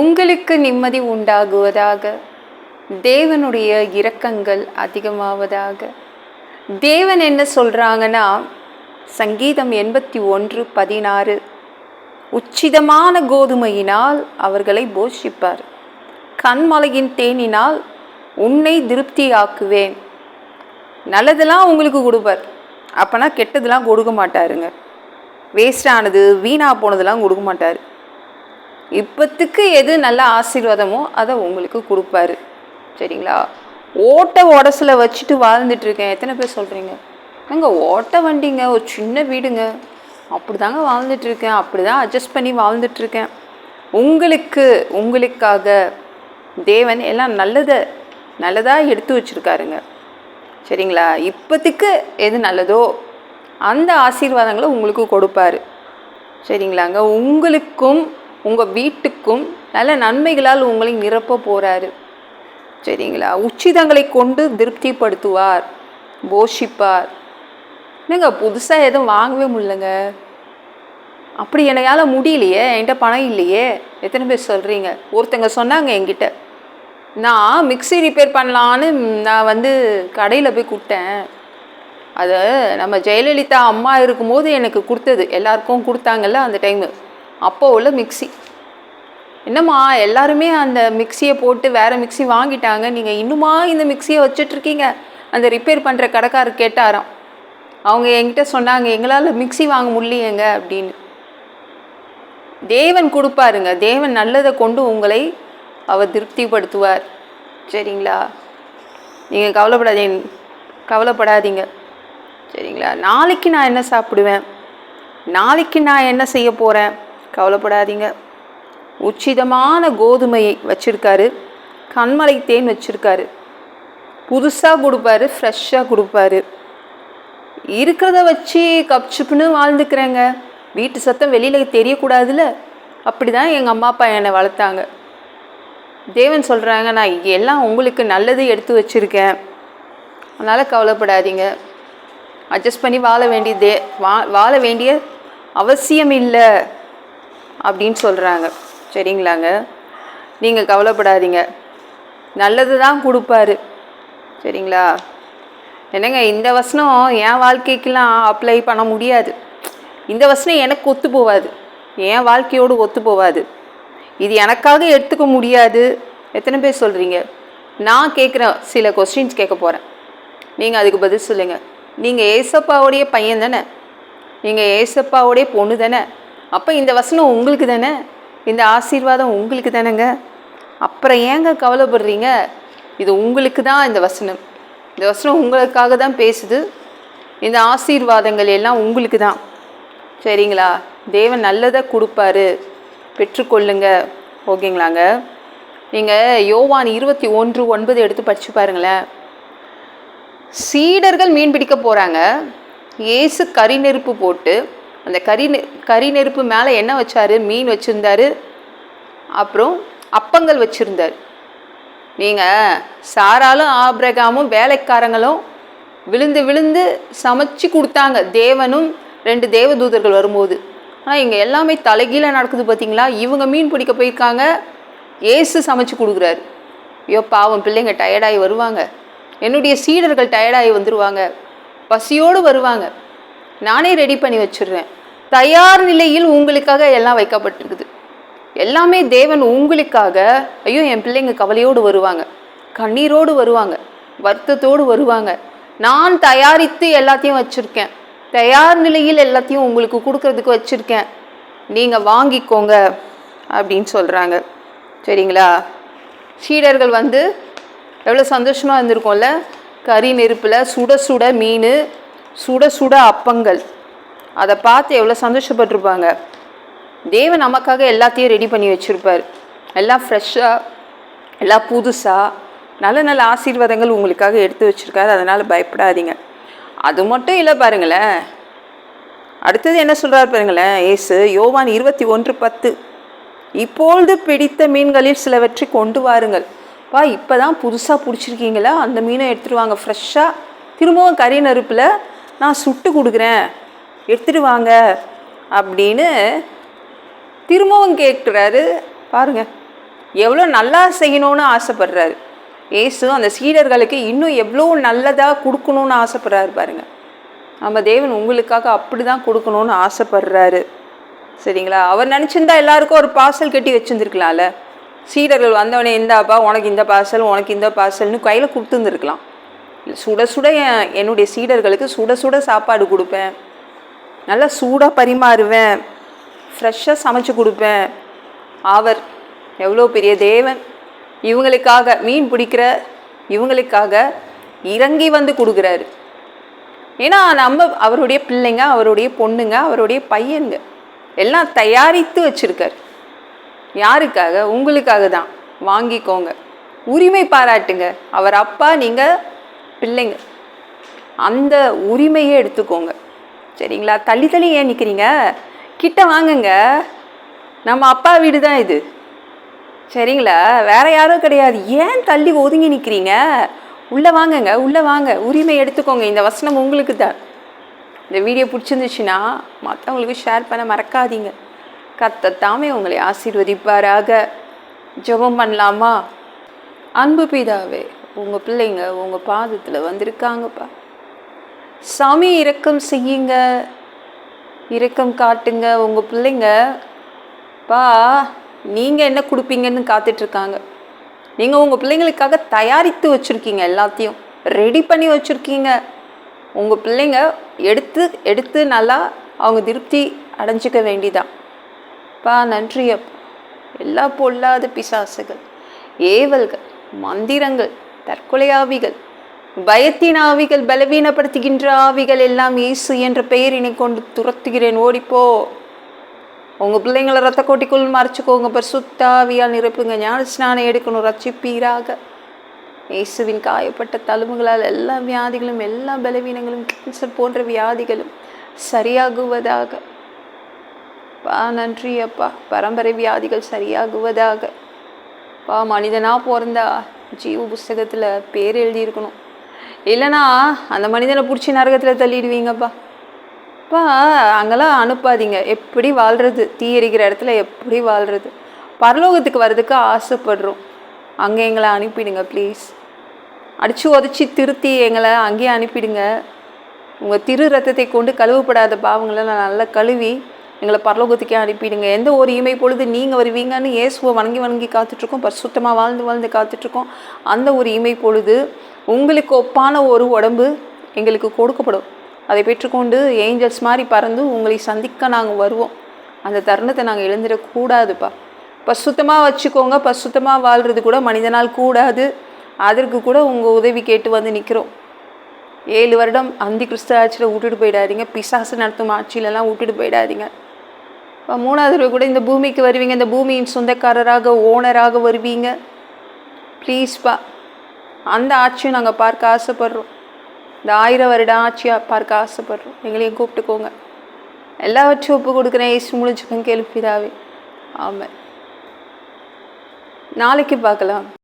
உங்களுக்கு நிம்மதி உண்டாகுவதாக. தேவனுடைய இரக்கங்கள் அதிகமாவதாக. தேவன் என்ன சொல்கிறாங்கன்னா, சங்கீதம் 81:16, உச்சிதமான கோதுமையினால் அவர்களை போஷிப்பார், கண்மலையின் தேனினால் உன்னை திருப்தியாக்குவேன். நல்லதெல்லாம் உங்களுக்கு கொடுப்பார், அப்போனா கெட்டதெல்லாம் கொடுக்க மாட்டாருங்க. வேஸ்டானது வீணாக போனதெல்லாம் கொடுக்க மாட்டார். இப்போத்துக்கு எது நல்ல ஆசீர்வாதமோ அதை உங்களுக்கு கொடுப்பாரு. சரிங்களா? ஓட்ட உடசில் வச்சுட்டு வாழ்ந்துட்டுருக்கேன் எத்தனை பேர் சொல்கிறீங்க? நாங்கள் ஓட்ட வண்டிங்க, ஒரு சின்ன வீடுங்க, அப்படி தாங்க வாழ்ந்துட்டுருக்கேன், அப்படி தான் அட்ஜஸ்ட் பண்ணி வாழ்ந்துட்டுருக்கேன். உங்களுக்காக தேவன் எல்லாம் நல்லதாக எடுத்து வச்சுருக்காருங்க. சரிங்களா? இப்போத்துக்கு எது நல்லதோ அந்த ஆசீர்வாதங்களை உங்களுக்கு கொடுப்பாரு. சரிங்களாங்க? உங்களுக்கும் உங்கள் வீட்டுக்கும் நல்ல நன்மைகளால் உங்களை நிரப்ப போகிறாரு. சரிங்களா? உச்சிதங்களை கொண்டு திருப்திப்படுத்துவார், போஷிப்பார். என்னங்க புதுசாக எதுவும் வாங்கவே முடியலங்க, அப்படி என்னையால் முடியலையே, என்கிட்ட பணம் இல்லையே, எத்தனை பேர் சொல்கிறீங்க? ஒருத்தங்க சொன்னாங்க என்கிட்ட, நான் மிக்சி ரிப்பேர் பண்ணலான்னு நான் கடையில் போய் கொடுத்தேன். அதை நம்ம ஜெயலலிதா அம்மா இருக்கும்போது எனக்கு கொடுத்தது, எல்லாருக்கும் கொடுத்தாங்கல்ல அந்த டைமு, அப்போ உள்ள மிக்சி. என்னம்மா எல்லாருமே அந்த மிக்சியை போட்டு வேறு மிக்சி வாங்கிட்டாங்க, நீங்கள் இன்னுமா இந்த மிக்சியை வச்சிட்ருக்கீங்க? அந்த ரிப்பேர் பண்ணுற கடைக்காரர் கேட்டாராம். அவங்க என்கிட்ட சொன்னாங்க, எங்களால் மிக்சி வாங்க முடியலையேங்க அப்படின்னு. தேவன் கொடுப்பாருங்க, தேவன் நல்லதை கொண்டு உங்களை அவர் திருப்திப்படுத்துவார். சரிங்களா? நீங்கள் கவலைப்படாதீங்க. சரிங்களா? நாளைக்கு நான் என்ன சாப்பிடுவேன், நாளைக்கு நான் என்ன செய்ய போகிறேன், கவலைப்படாதீங்க. உச்சிதமான கோதுமையை வச்சுருக்காரு, கண்மலை தேன் வச்சுருக்காரு, புதுசாக கொடுப்பாரு, ஃப்ரெஷ்ஷாக கொடுப்பாரு. இருக்கிறத வச்சு கப்சுப்புன்னு வாழ்ந்துக்கிறேங்க, வீட்டு சத்தம் வெளியில் தெரியக்கூடாதுல்ல, அப்படி தான் எங்கள் அம்மா அப்பா என்னை வளர்த்தாங்க. தேவன் சொல்கிறாங்க, நான் எல்லாம் உங்களுக்கு நல்லது எடுத்து வச்சுருக்கேன், அதனால் கவலைப்படாதீங்க. அட்ஜஸ்ட் பண்ணி வாழ வேண்டிய அவசியம் இல்லை அப்படின்னு சொல்கிறாங்க. சரிங்களாங்க? நீங்கள் கவலைப்படாதீங்க, நல்லது தான் கொடுப்பாரு. சரிங்களா? என்னங்க இந்த வசனம் என் வாழ்க்கைக்கெலாம் அப்ளை பண்ண முடியாது, இந்த வசனம் எனக்கு ஒத்து போகாது, என் வாழ்க்கையோடு ஒத்து போகாது, இது எனக்காக எடுத்துக்க முடியாது. எத்தனை பேர் சொல்கிறீங்க? நான் கேட்குற சில கொஸ்டின்ஸ் கேட்க போகிறேன், நீங்கள் அதுக்கு பதில் சொல்லுங்கள். நீங்கள் ஏசப்பாவுடைய பையன் தானே, நீங்கள் ஏசப்பாவுடைய பொண்ணு தானே, அப்போ இந்த வசனம் உங்களுக்கு தானே, இந்த ஆசீர்வாதம் உங்களுக்கு தானேங்க. அப்புறம் ஏங்க கவலைப்படுறீங்க? இது உங்களுக்கு தான் இந்த வசனம் உங்களுக்காக தான் பேசுது, இந்த ஆசீர்வாதங்கள் எல்லாம் உங்களுக்கு தான். சரிங்களா? தேவன் நல்லதை கொடுப்பாரு, பெற்றுக்கொள்ளுங்க. ஓகேங்களாங்க? நீங்கள் யோவான் 21:9 எடுத்து படித்து பாருங்களேன். சீடர்கள் மீன் பிடிக்க போகிறாங்க, இயேசு கறி நெருப்பு போட்டு அந்த கறி நெருப்பு மேலே என்ன வச்சார்? மீன் வச்சுருந்தார், அப்புறம் அப்பங்கள் வச்சுருந்தார். நீங்கள் சாராலும் ஆபிரகாமும் வேலைக்காரங்களும் விழுந்து சமைச்சு கொடுத்தாங்க, தேவனும் 2 தேவதூதர்கள் வரும்போது. ஆனால் இங்கே எல்லாமே தலைகீழ நடக்குது பார்த்தீங்களா? இவங்க மீன் பிடிக்க போயிருக்காங்க, ஏசு சமைச்சு கொடுக்குறாரு. ஐயோ பாவம், பிள்ளைங்க டயர்டாகி வருவாங்க, என்னுடைய சீடர்கள் டயர்டாகி வந்துடுவாங்க, பசியோடு வருவாங்க, நானே ரெடி பண்ணி வச்சுடுறேன். தயார் நிலையில் உங்களுக்காக எல்லாம் வைக்கப்பட்டிருக்குது. எல்லாமே தேவன் உங்களுக்காக. ஐயோ என் பிள்ளைங்க கவலையோடு வருவாங்க, கண்ணீரோடு வருவாங்க, வருத்தத்தோடு வருவாங்க, நான் தயாரித்து எல்லாத்தையும் வச்சுருக்கேன், தயார் நிலையில் எல்லாத்தையும் உங்களுக்கு கொடுக்கறதுக்கு வச்சுருக்கேன், நீங்கள் வாங்கிக்கோங்க அப்படின்னு சொல்கிறாங்க. சரிங்களா? சீடர்கள் எவ்வளோ சந்தோஷமாக இருந்திருக்கோம்ல, கறி நெருப்பில் சுட மீன், சுட அப்பங்கள், அதை பார்த்து எவ்வளோ சந்தோஷப்பட்டிருப்பாங்க. தேவன் நமக்காக எல்லாத்தையும் ரெடி பண்ணி வச்சுருப்பார், எல்லாம் ஃப்ரெஷ்ஷாக, எல்லாம் புதுசாக, நல்ல ஆசீர்வாதங்கள் உங்களுக்காக எடுத்து வச்சுருக்காரு. அதனால் பயப்படாதீங்க. அது மட்டும் இல்லை பாருங்களேன், அடுத்தது என்ன சொல்கிறார் பாருங்களேன் ஏசு. யோவான் 21:10, இப்பொழுது பிடித்த மீன்களில் சிலவற்றை கொண்டு வாருங்கள். இப்போ தான் புதுசாக பிடிச்சிருக்கீங்களா, அந்த மீனை எடுத்துகிட்டு வாங்க, ஃப்ரெஷ்ஷாக, திரும்பவும் கறி நெருப்பில் நான் சுட்டு கொடுக்குறேன், எடுத்துகிட்டு வாங்க அப்படின்னு திரும்பவும் கேட்குறாரு. பாருங்கள், எவ்வளோ நல்லா செய்யணும்னு ஆசைப்படுறாரு. இயேசு அந்த சீடர்களுக்கு இன்னும் எவ்வளோ நல்லதாக கொடுக்கணும்னு ஆசைப்படுறாரு பாருங்கள். நம்ம தேவன் உங்களுக்காக அப்படி தான் கொடுக்கணும்னு ஆசைப்படுறாரு. சரிங்களா? அவர் நினச்சிருந்தா எல்லாருக்கும் ஒரு பார்சல் கட்டி வச்சுருந்துருக்கலாம்ல. சீடர்கள் வந்தவனே, இந்தாப்பா உனக்கு இந்த பார்சல், உனக்கு இந்த பார்சல்னு கையில் கொடுத்துருந்துருக்கலாம். இல்லை, சுட சுட என்னுடைய சீடர்களுக்கு சுட சுட சாப்பாடு கொடுப்பேன், நல்லா சூடாக பரிமாறுவேன், ஃப்ரெஷ்ஷாக சமைச்சு கொடுப்பேன். அவர் எவ்வளோ பெரிய தேவன்! இவங்களுக்காக மீன் பிடிக்கிற இவங்களுக்காக இறங்கி வந்து கொடுக்குறாரு. ஏன்னா நம்ம அவருடைய பிள்ளைங்க, அவருடைய பொண்ணுங்க, அவருடைய பையனுங்க எல்லாம் தயாரித்து வச்சுருக்கார். யாருக்காக? உங்களுக்காக தான். வாங்கிக்கோங்க, உரிமை பாராட்டுங்க. அவர் அப்பா, நீங்கள் பிள்ளைங்க, அந்த உரிமையை எடுத்துக்கோங்க. சரிங்களா? தள்ளி தள்ளி ஏன் நிற்கிறீங்க? கிட்ட வாங்குங்க. நம்ம அப்பா வீடு தான் இது. சரிங்களா? வேற யாரும் கிடையாது. ஏன் தள்ளி ஒதுங்கி நிற்கிறீங்க? உள்ளே வாங்குங்க, உள்ளே வாங்க, உரிமை எடுத்துக்கோங்க. இந்த வசனம் உங்களுக்கு தான். இந்த வீடியோ பிடிச்சிருந்துச்சுன்னா மற்றவங்களுக்கு ஷேர் பண்ண மறக்காதீங்க. கர்த்தர் உங்களை ஆசீர்வதிப்பாராக. ஜெபம் பண்ணலாமா? அன்பு பிதாவே, உங்கள் பிள்ளைங்க உங்கள் பாதத்தில் வந்திருக்காங்கப்பா. சாமி, இரக்கம் செய்யுங்க, இரக்கம் காட்டுங்க. உங்கள் பிள்ளைங்க பா, நீங்கள் என்ன கொடுப்பீங்கன்னு காத்துட்ருக்காங்க. நீங்கள் உங்கள் பிள்ளைங்களுக்காக தயாரித்து வச்சுருக்கீங்க, எல்லாத்தையும் ரெடி பண்ணி வச்சுருக்கீங்க. உங்கள் பிள்ளைங்க எடுத்து நல்லா அவங்க திருப்தி அடைஞ்சிக்க வேண்டிதான். பா, நன்றி அப்பா. எல்லா பொல்லாத பிசாசுகள், ஏவல்கள், மந்திரங்கள், தற்கொலை ஆவிகள், பயத்தின் ஆவிகள், பலவீனப்படுத்துகின்ற ஆவிகள் எல்லாம் இயேசு என்ற பெயரினை கொண்டு துரத்துகிறேன். ஓடிப்போ. உங்கள் பிள்ளைங்களை ரத்த கோட்டிக்குள் மறைச்சிக்கோங்க. பரிசுத்த ஆவியால் நிரப்புங்க. ஞான ஸ்நானம் எடுக்கணும். ரட்சிப்பீராக. இயேசுவின் காயப்பட்ட தழும்புகளால் எல்லா வியாதிகளும், எல்லா பலவீனங்களும், கேன்சர் போன்ற வியாதிகளும் சரியாகுவதாக. பா, நன்றி அப்பா. பரம்பரை வியாதிகள் சரியாகுவதாக. பா, மனிதனாக பிறந்தா ஜீவ புஸ்தகத்தில் பேர் எழுதியிருக்கணும். இல்லைனா அந்த மனிதனை பிடிச்சி நரகத்தில் தள்ளிடுவீங்கப்பா. பா, அங்கெல்லாம் அனுப்பாதீங்க. எப்படி வாழ்கிறது? தீ எரிக்கிற இடத்துல எப்படி வாழ்கிறது? பரலோகத்துக்கு வர்றதுக்கு ஆசைப்படுறோம். அங்கே எங்களை அனுப்பிடுங்க ப்ளீஸ். அடித்து உதச்சி திருத்தி எங்களை அங்கேயே அனுப்பிடுங்க. உங்கள் திரு ரத்தத்தை கொண்டு கழுவப்படாத பாவங்களை நான் நல்லா கழுவி எங்களை பரலோகத்துக்கே அனுப்பிடுங்க. எந்த ஒரு இமை பொழுது நீங்கள் வருவீங்கன்னு இயேசுவை வணங்கி காத்துட்ருக்கோம். பரிசுத்தமாக வாழ்ந்து காத்துட்ருக்கோம். அந்த ஒரு இமை பொழுது உங்களுக்கு ஒப்பான ஒரு உடம்பு எங்களுக்கு கொடுக்கப்படும். அதை பெற்றுக்கொண்டு ஏஞ்சல்ஸ் மாதிரி பறந்து உங்களை சந்திக்க நாங்கள் வருவோம். அந்த தருணத்தை நாங்கள் எழுந்திடக்கூடாதுப்பா. பரிசுத்தமாக வச்சுக்கோங்க. பரிசுத்தமாக வாழ்கிறது கூட மனிதனால் கூடாது. அதற்கு கூட உங்கள் உதவி கேட்டு வந்து நிற்கிறோம். 7 வருடம் அந்தி கிறிஸ்து ஆட்சியில் விட்டுட்டு போயிடாதீங்க. பிசாசு நடத்தும் ஆட்சியிலலாம் விட்டுட்டு போயிடாதீங்க. இப்போ 3வது தடவை கூட இந்த பூமிக்கு வருவீங்க. இந்த பூமியின் சொந்தக்காரராக, ஓனராக வருவீங்க. ப்ளீஸ்ப்பா. அந்த ஆட்சியும் நாங்கள் பார்க்க ஆசைப்படுறோம். இந்த 1000 வருடம் ஆட்சியாக பார்க்க ஆசைப்படுறோம். எங்களையும் கூப்பிட்டுக்கோங்க. எல்லாவற்றையும் ஒப்பு கொடுக்குறேன். இயேசு முடிச்சுக்கோங்க. கேள்விதாவே. ஆமாம். நாளைக்கு பார்க்கலாம்.